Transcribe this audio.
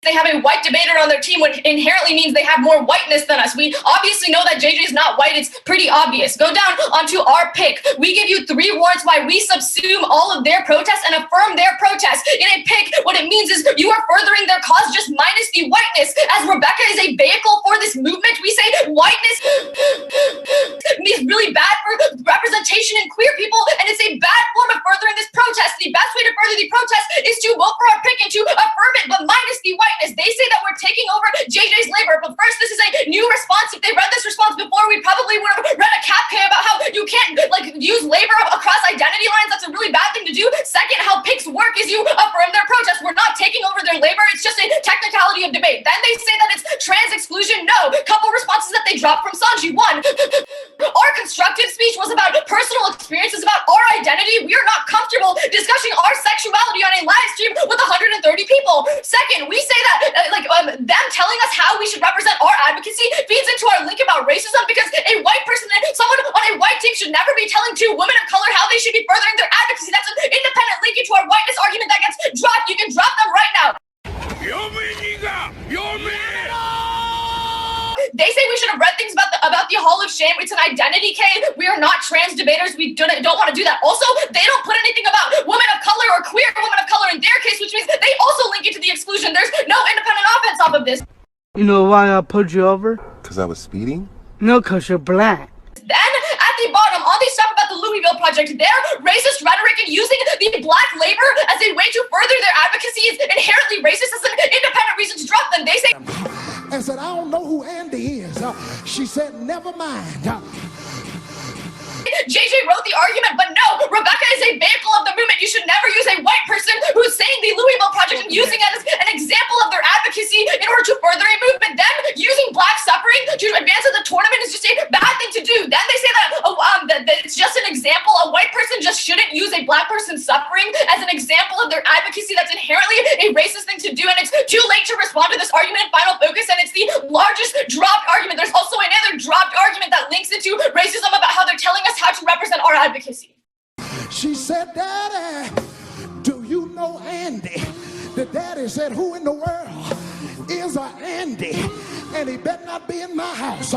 they have a white debater on their team, which inherently means they have more whiteness than us. We obviously know that JJ is not white. It's pretty obvious. Go down onto our pick. We give you 3 warrants why we subsume all of their protests and affirm their protests. In a pick, what it means is you are furthering their cause just minus the whiteness. As Rebecca is a vehicle for this movement, we say whiteness is really bad for representation in queer people, and it's a bad form of furthering this protest. The best way to further the protest is to vote for our pick and to affirm it, but minus the whiteness. They say that we're taking over JJ's labor, but first, this is a new response. If they read this response before, we probably would have read a CapK about how you can't use labor across identity lines. That's a really bad thing to do. Second, how picks work is you affirm their protest. We're not taking over their labor. It's just a technicality of debate. Then they say that it's trans exclusion. No. Couple responses that they dropped from Sanji. 1, our constructive speech was about personal experiences, about our identity. We are not comfortable discussing our sexuality on a live stream with 130 people. Second, we say that them telling us how we should represent our advocacy feeds into our link about racism, because a white person, someone on a white team, should never be telling 2 women of color how they should be furthering their advocacy. That's an independent link into our whiteness argument that gets dropped. You can drop them right now. They say we should have read things about the Hall of Shame. It's an identity cave. We are not trans debaters. We don't want to do that. Also, they don't put anything about women of color or queer women of color in their case, which means they also link it to the exclusion. There's no independent offense off of this. You know why I pulled you over? Because I was speeding? No, because you're black. Then, at the bottom, all these stuff about the Louisville Project, their racist rhetoric and using the black labor as a way to further their advocacy is inherently racist. As an independent reason to drop them. They say, and said, I don't know who Andy is. She said, never mind. JJ wrote the argument, but no, Rebecca is a vehicle of the movement. You should never use a white person who's saying the Louisville Project and using it as an example of their advocacy in order to further a movement. Then using black suffering to advance in the tournament is just a bad thing to do. Then they say that it's just an example. A white person just shouldn't use a black person's suffering as an example of their advocacy. That's inherently a racist thing to do, and it's too late to respond to this argument in Final Focus, and it's the largest dropped argument. There's also another dropped argument that links into racism about how they're telling us how to represent our advocacy. She said, Daddy, do you know Andy? The daddy said, who in the world is a Andy? And he better not be in my house.